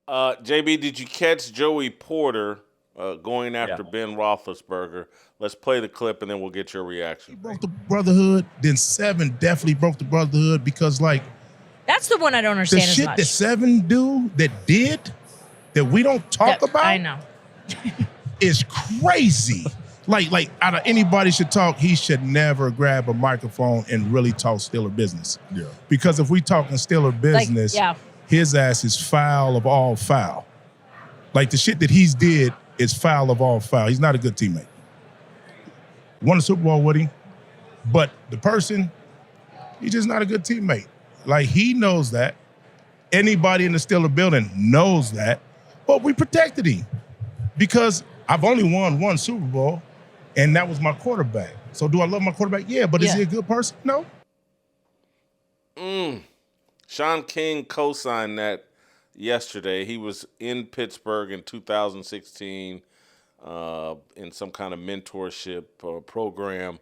JB, did you catch Joey Porter going Yeah. after Ben Roethlisberger? Let's play the clip and then we'll get your He reaction. broke the brotherhood. Then Seven definitely broke the brotherhood because, like, That's the one I don't the understand as shit much. that Seven did that we don't talk about I know. is crazy. Like out of anybody should talk, he should never grab a microphone and really talk Steeler business. Yeah. Because if we talking Steeler business, yeah. his ass is foul of all foul. Like the shit that he's did is foul of all foul. He's not a good teammate. Won a Super Bowl with him, but the person, he's just not a good teammate. Like he knows that. Anybody in the Steeler building knows that, but we protected him because I've only won one Super Bowl, and that was my quarterback. So do I love my quarterback? Yeah, but is he a good person? No. Sean King co-signed that yesterday. He was in Pittsburgh in 2016 in some kind of mentorship program.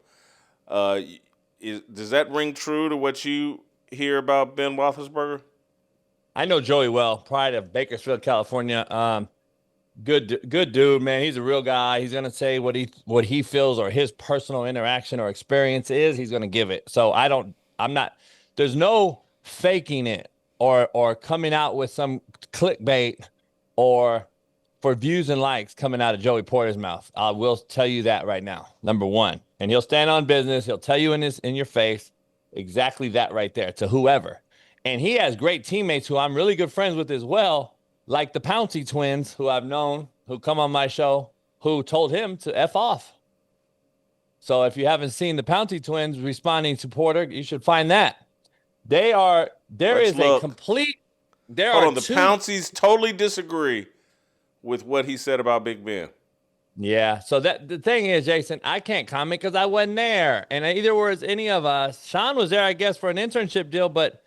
Does that ring true to what you hear about Ben Roethlisberger? I know Joey well, pride of Bakersfield, California. Good dude, man. He's a real guy. He's gonna say what he feels or his personal interaction or experience is. He's gonna give it. So I'm not. There's no faking it or coming out with some clickbait or for views and likes coming out of Joey Porter's mouth. I will tell you that right now. Number one, and he'll stand on business. He'll tell you in your face exactly that right there to whoever. And he has great teammates who I'm really good friends with as well, like the Pouncey twins, who I've known, who come on my show, who told him to F off. So if you haven't seen the Pouncey twins responding to Porter, you should find that. There is a complete. Hold on, the Pounceys totally disagree with what he said about Big Ben. Yeah. So the thing is, Jason, I can't comment because I wasn't there, and either was any of us. Sean was there, I guess, for an internship deal, but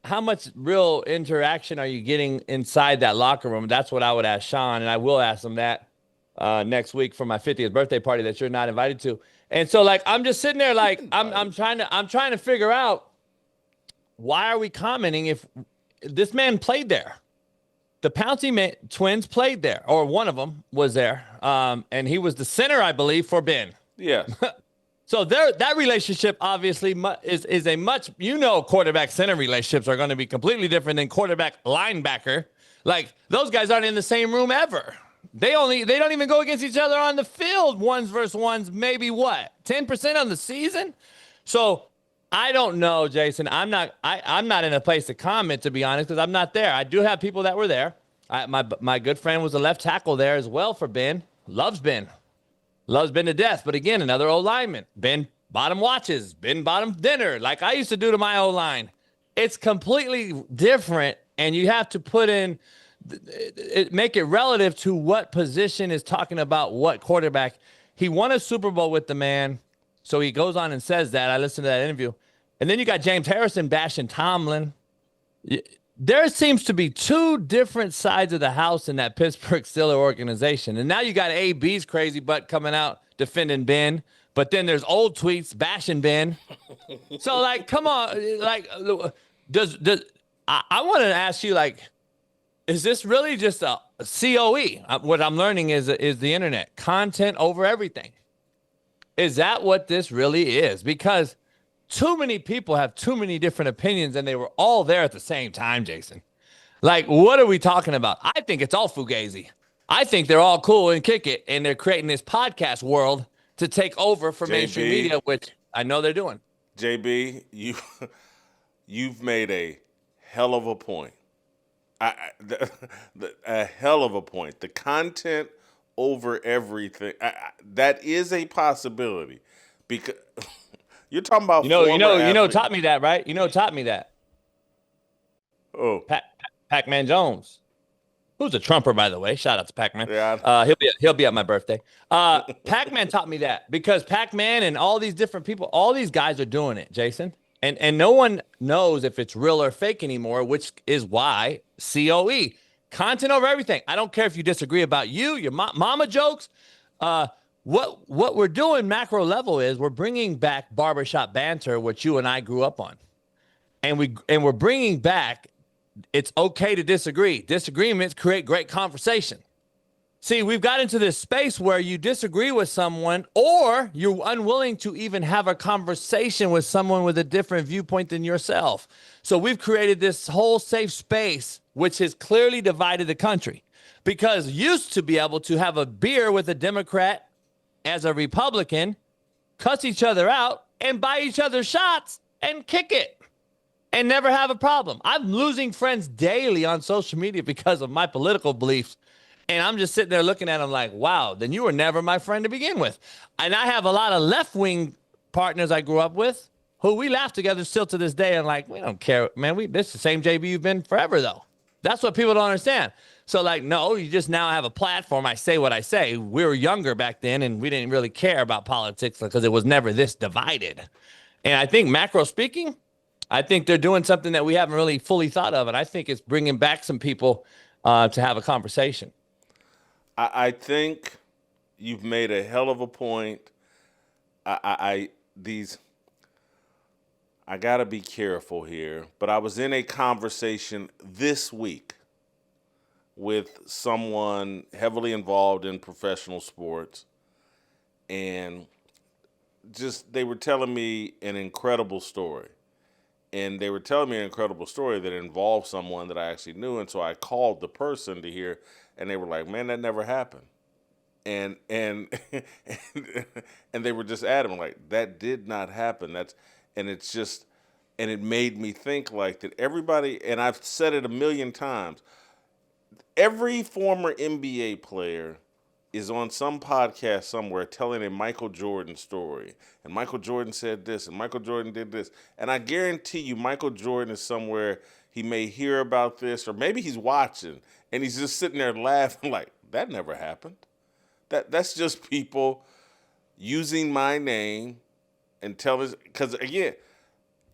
how much real interaction are you getting inside that locker room? That's what I would ask Sean, and I will ask him that next week for my 50th birthday party that you're not invited to. And so, like, I'm just sitting there, like, I'm trying to figure out why are we commenting if this man played there. The Pouncey twins played there, or one of them was there, and he was the center, I believe, for Ben. Yeah. So that relationship obviously is a much, quarterback center relationships are going to be completely different than quarterback linebacker. Like those guys aren't in the same room ever. They don't even go against each other on the field. Ones versus ones, maybe 10% on the season. So I don't know, Jason. I'm not in a place to comment, to be honest, because I'm not there. I do have people that were there. My good friend was a left tackle there as well for Ben. Loves Ben to death. But again, another old lineman. Ben bought him watches. Ben bought him dinner, like I used to do to my old line. It's completely different, and you have to put in make it relative to what position is talking about what quarterback. He won a Super Bowl with the man, so he goes on and says that. I listened to that interview. And then you got James Harrison bashing Tomlin. There seems to be two different sides of the house in that Pittsburgh Steelers organization. And now you got AB's crazy butt coming out defending Ben, but then there's old tweets bashing Ben. So, like, come on. Like, I want to ask you, like, is this really just a COE? What I'm learning is the internet. Content over everything. Is that what this really is? Because too many people have too many different opinions, and they were all there at the same time, Jason. Like, what are we talking about? I think it's all fugazi. I think they're all cool and kick it, and they're creating this podcast world to take over for mainstream media, which I know they're doing. JB, you've made a hell of a point. A hell of a point. The content over everything. That is a possibility because you're talking about taught me that, right? Taught me that. Oh, Pac-Man Jones, who's a Trumper, by the way. Shout out to Pac-Man. Yeah. He'll be at my birthday. Pac-Man taught me that because Pac-Man and all these different people, all these guys are doing it, Jason. And no one knows if it's real or fake anymore, which is why COE, content over everything. I don't care if you disagree about your mama jokes. What we're doing macro level is we're bringing back barbershop banter, which you and I grew up on. And we're bringing back it's okay to disagree. Disagreements create great conversation. See, we've got into this space where you disagree with someone or you're unwilling to even have a conversation with someone with a different viewpoint than yourself. So we've created this whole safe space, which has clearly divided the country, because used to be able to have a beer with a Democrat as a Republican, cuss each other out and buy each other shots and kick it and never have a problem. I'm losing friends daily on social media because of my political beliefs. And I'm just sitting there looking at them like, wow, then you were never my friend to begin with. And I have a lot of left-wing partners I grew up with who we laugh together still to this day. And like, we don't care, man. This is the same JB you've been forever, though. That's what people don't understand. So like, no, you just now have a platform. I say what I say. We were younger back then, and we didn't really care about politics because it was never this divided. And I think macro speaking, I think they're doing something that we haven't really fully thought of. And I think it's bringing back some people to have a conversation. I think you've made a hell of a point. I gotta be careful here, but I was in a conversation this week with someone heavily involved in professional sports, and just they were telling me an incredible story. And they were telling me an incredible story that involved someone that I actually knew, and so I called the person to hear, and they were like, "Man, that never happened." And and they were just adamant, like, that did not happen. And it made me think like that everybody, and I've said it a million times, every former NBA player is on some podcast somewhere telling a Michael Jordan story. And Michael Jordan said this, and Michael Jordan did this. And I guarantee you Michael Jordan is somewhere, he may hear about this, or maybe he's watching, and he's just sitting there laughing like, that never happened. That's just people using my name and telling, because again,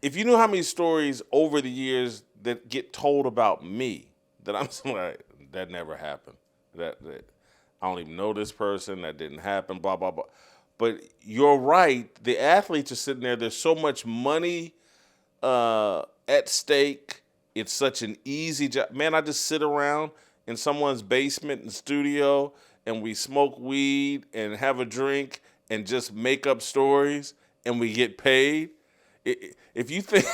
if you knew how many stories over the years that get told about me, that I'm like, that never happened. That I don't even know this person. That didn't happen, blah, blah, blah. But you're right. The athletes are sitting there. There's so much money at stake. It's such an easy job. Man, I just sit around in someone's basement and studio, and we smoke weed and have a drink and just make up stories, and we get paid. If you think...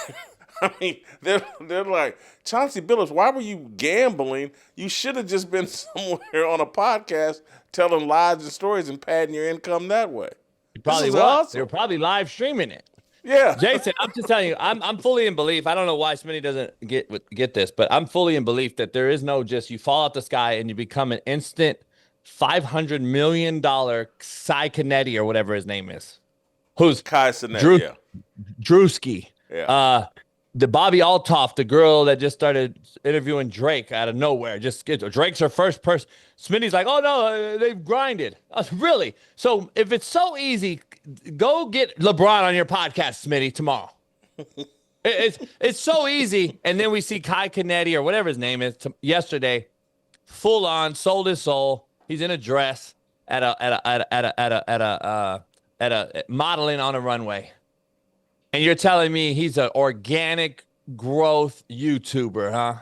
I mean, they're like, Chauncey Billups, why were you gambling? You should have just been somewhere on a podcast telling lies and stories and padding your income that way. You probably was. Awesome. They were probably live streaming it. Yeah. Jason, I'm just telling you, I'm fully in belief. I don't know why Smitty doesn't get this, but I'm fully in belief that there is no just you fall out the sky and you become an instant $500 million Cy Canetti or whatever his name is. Who's Kai Canetti, yeah. Drewski. Yeah. The Bobby Altoff, the girl that just started interviewing Drake out of nowhere. Drake's her first person. Smitty's like, oh, no, they've grinded. Really? So if it's so easy, go get LeBron on your podcast, Smitty, tomorrow. It's so easy. And then we see Kai Canetti or whatever his name is yesterday, full on, sold his soul. He's in a dress at a modeling on a runway. And you're telling me he's an organic growth YouTuber, huh?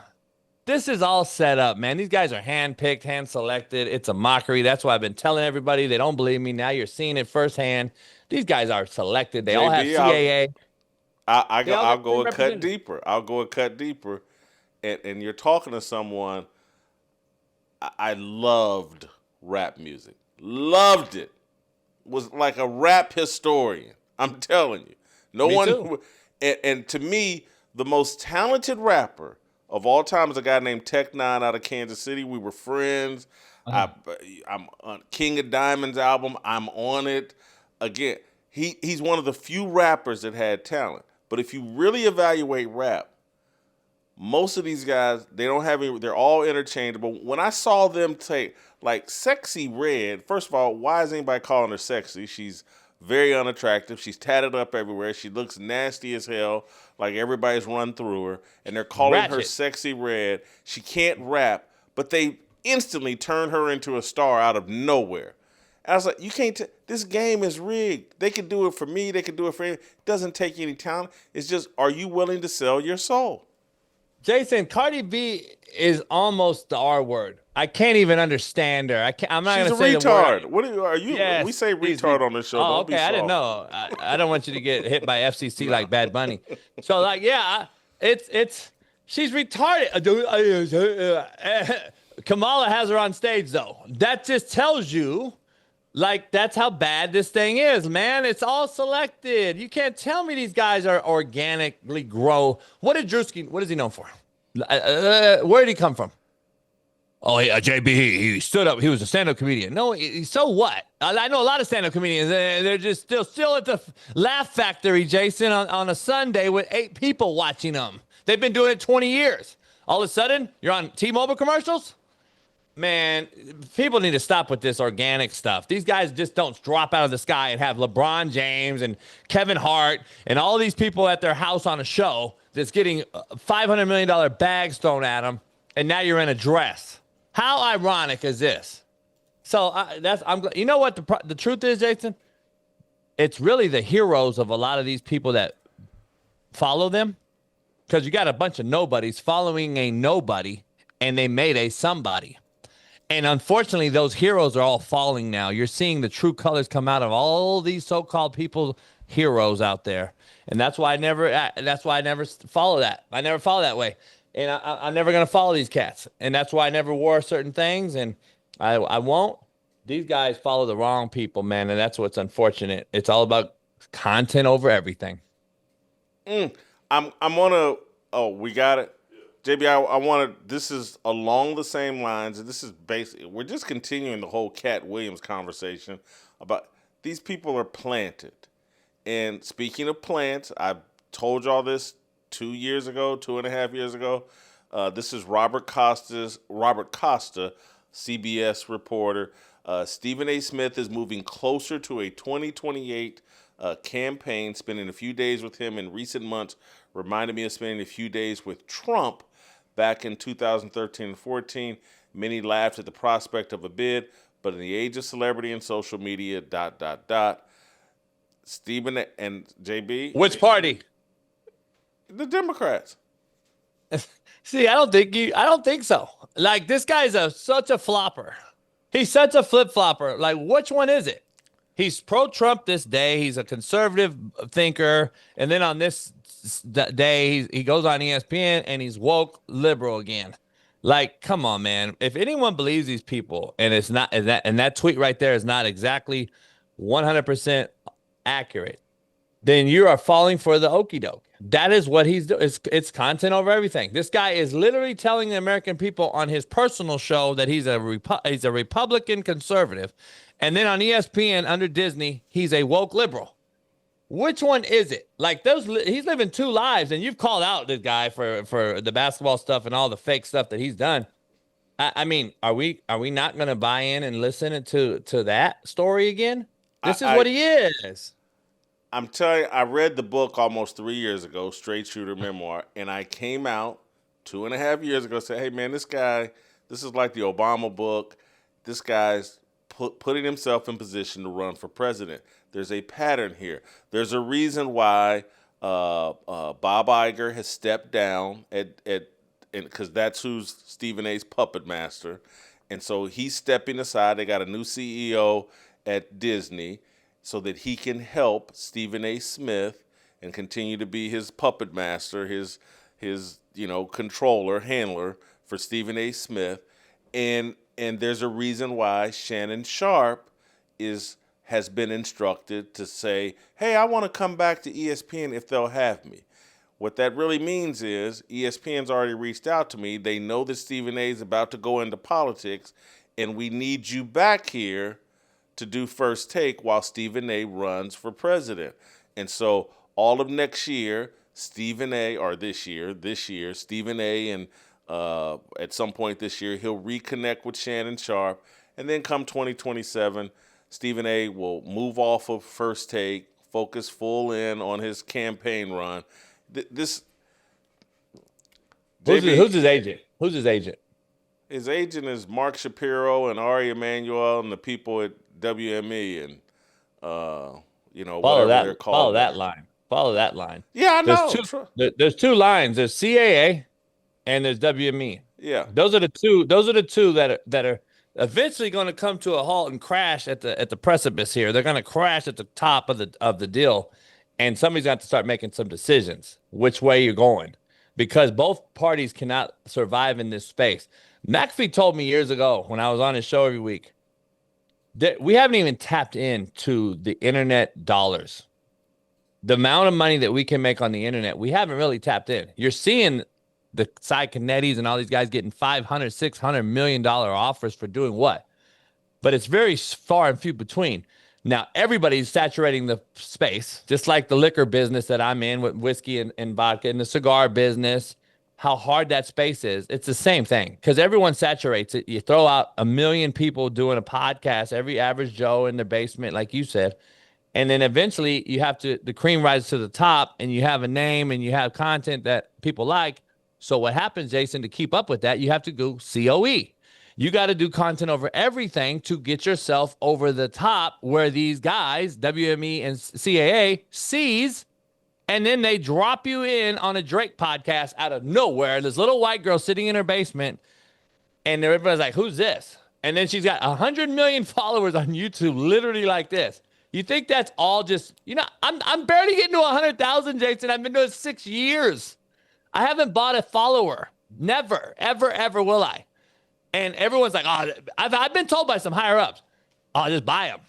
This is all set up, man. These guys are hand-picked, hand-selected. It's a mockery. That's why I've been telling everybody. They don't believe me. Now you're seeing it firsthand. These guys are selected. They all have CAA. I'll go a cut deeper. I'll go a cut deeper. And you're talking to someone. I loved rap music. Loved it. Was like a rap historian. I'm telling you. And to me, the most talented rapper of all time is a guy named Tech Nine out of Kansas City. We were friends. I'm on King of Diamonds album. I'm on it. Again, he's one of the few rappers that had talent. But if you really evaluate rap, most of these guys, they don't have any, they're all interchangeable. When I saw them take, like, Sexy Red, first of all, why is anybody calling her sexy? She's very unattractive. She's tatted up everywhere. She looks nasty as hell, like everybody's run through her. And they're calling her Sexy Red. She can't rap, but they instantly turn her into a star out of nowhere. And I was like, you can't, this game is rigged. They can do it for me. They can do it for anyone. It doesn't take any talent. It's just, are you willing to sell your soul? Jason, Cardi B is almost the R word. I can't even understand her. I'm not She's gonna a say the word. retard. What are you? We Yes, say retard on this show. oh, Don't be okay. I didn't soft. know. I don't want you to get hit by FCC No. like Bad Bunny. So, like, yeah, it's she's retarded. Kamala has her on stage though. That just tells you, like, that's how bad this thing is, man. It's all selected. You can't tell me these guys are organically grow. What did Drewski? What is he known for? Where did he come from? Oh, yeah, JB, he stood up. He was a stand-up comedian. No, so what? I know a lot of stand-up comedians. They're just still at the Laugh Factory, Jason, on a Sunday with 8 people watching them. They've been doing it 20 years. All of a sudden, you're on T-Mobile commercials? Man, people need to stop with this organic stuff. These guys just don't drop out of the sky and have LeBron James and Kevin Hart and all these people at their house on a show that's getting $500 million bags thrown at them, and now you're in a dress. How ironic is this? So you know what the truth is, Jason? It's really the heroes of a lot of these people that follow them, because you got a bunch of nobodies following a nobody, and they made a somebody. And unfortunately, those heroes are all falling now. You're seeing the true colors come out of all these so-called people, heroes out there, and that's why I never follow that. I never follow that way. And I'm never going to follow these cats. And that's why I never wore certain things. And I won't. These guys follow the wrong people, man. And that's what's unfortunate. It's all about content over everything. I'm on a, oh, we got it. JB, I want to, this is along the same lines. And this is basically, we're just continuing the whole Cat Williams conversation about these people are planted. And speaking of plants, I told y'all this 2.5 years ago. This is Robert Costa, CBS reporter. Stephen A. Smith is moving closer to a 2028 campaign. Spending a few days with him in recent months reminded me of spending a few days with Trump back in 2013 and 14. Many laughed at the prospect of a bid, but in the age of celebrity and social media, ... Stephen and JB. Which party? The Democrats. See, I don't think so. Like, this guy's such a flopper. He's such a flip-flopper. Like, which one is it? He's pro-Trump this day. He's a conservative thinker. And then on this day, he goes on ESPN and he's woke liberal again. Like, come on, man. If anyone believes these people, and it's not, and that tweet right there is not exactly 100% accurate, then you are falling for the okie doke. That is what he's doing. It's content over everything. This guy is literally telling the American people on his personal show that he's a Republican conservative, and then on ESPN under Disney, he's a woke liberal. Which one is it? Like, he's living 2 lives, and you've called out this guy for the basketball stuff and all the fake stuff that he's done. I mean, are we not going to buy in and listen to that story again? This is what he is. I'm telling you, I read the book almost 3 years ago, Straight Shooter Memoir, and I came out 2.5 years ago and said, hey, man, this is like the Obama book. This guy's putting himself in position to run for president. There's a pattern here. There's a reason why Bob Iger has stepped down because that's who's Stephen A.'s puppet master. And so he's stepping aside. They got a new CEO at Disney, so that he can help Stephen A. Smith and continue to be his puppet master, his controller, handler for Stephen A. Smith. And there's a reason why Shannon Sharpe has been instructed to say, hey, I want to come back to ESPN if they'll have me. What that really means is ESPN's already reached out to me. They know that Stephen A. is about to go into politics, and we need you back here to do First Take while Stephen A. runs for president. And so all of next year, Stephen A., or this year, Stephen A., and at some point this year, he'll reconnect with Shannon Sharpe. And then come 2027, Stephen A. will move off of First Take, focus full in on his campaign run. Who's his agent? Who's his agent? His agent is Mark Shapiro and Ari Emanuel and the people at WME and whatever they're called. Follow that line. Yeah, I know. There's 2 lines. There's CAA, and there's WME. Yeah. Those are the two. Those are the two that are eventually going to come to a halt and crash at the precipice here. They're going to crash at the top of the deal, and somebody's got to start making some decisions which way you're going, because both parties cannot survive in this space. McAfee told me years ago when I was on his show every week that we haven't even tapped into the internet dollars. The amount of money that we can make on the internet, we haven't really tapped in. You're seeing the Cy Canettis and all these guys getting $500, $600 million offers for doing what? But it's very far and few between. Now, everybody's saturating the space, just like the liquor business that I'm in with whiskey and vodka, and the cigar business, how hard that space is. It's the same thing because everyone saturates it. You throw out 1 million people doing a podcast, every average Joe in their basement, like you said. And then eventually you have to, the cream rises to the top, and you have a name and you have content that people like. So what happens, Jason, to keep up with that, you have to go COE. You got to do content over everything to get yourself over the top where these guys, WME and CAA, sees, and then they drop you in on a Drake podcast out of nowhere. This little white girl sitting in her basement, and everybody's like, who's this? And then she's got 100 million followers on YouTube, literally like this. You think that's all just, I'm barely getting to 100,000, Jason. I've been doing it 6 years. I haven't bought a follower. Never, ever, ever will I. And everyone's like, oh, I've been told by some higher ups, oh, just buy them.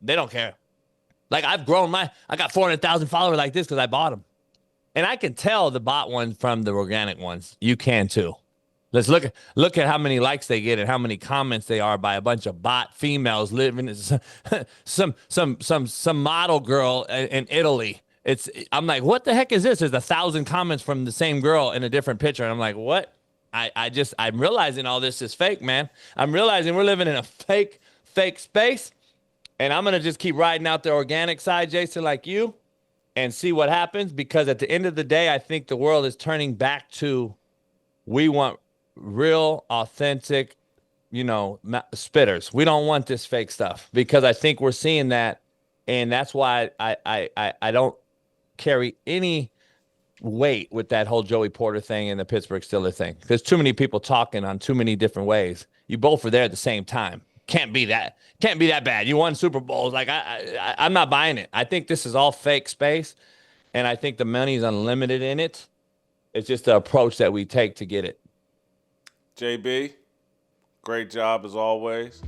They don't care. Like I've grown I got 400,000 followers like this because I bought them. And I can tell the bot ones from the organic ones. You can too. Let's look at how many likes they get and how many comments they are by a bunch of bot females living in some model girl in Italy. I'm like, what the heck is this? There's 1,000 comments from the same girl in a different picture. And I'm like, what? I'm realizing all this is fake, man. I'm realizing we're living in a fake space. And I'm going to just keep riding out the organic side, Jason, like you, and see what happens. Because at the end of the day, I think the world is turning back to, we want real, authentic, spitters. We don't want this fake stuff, because I think we're seeing that. And that's why I don't carry any weight with that whole Joey Porter thing and the Pittsburgh Steelers thing. There's too many people talking on too many different ways. You both were there at the same time. Can't be that bad. You won Super Bowls. Like I'm not buying it. I think this is all fake space, and I think the money is unlimited in it. It's just the approach that we take to get it. JB, great job as always.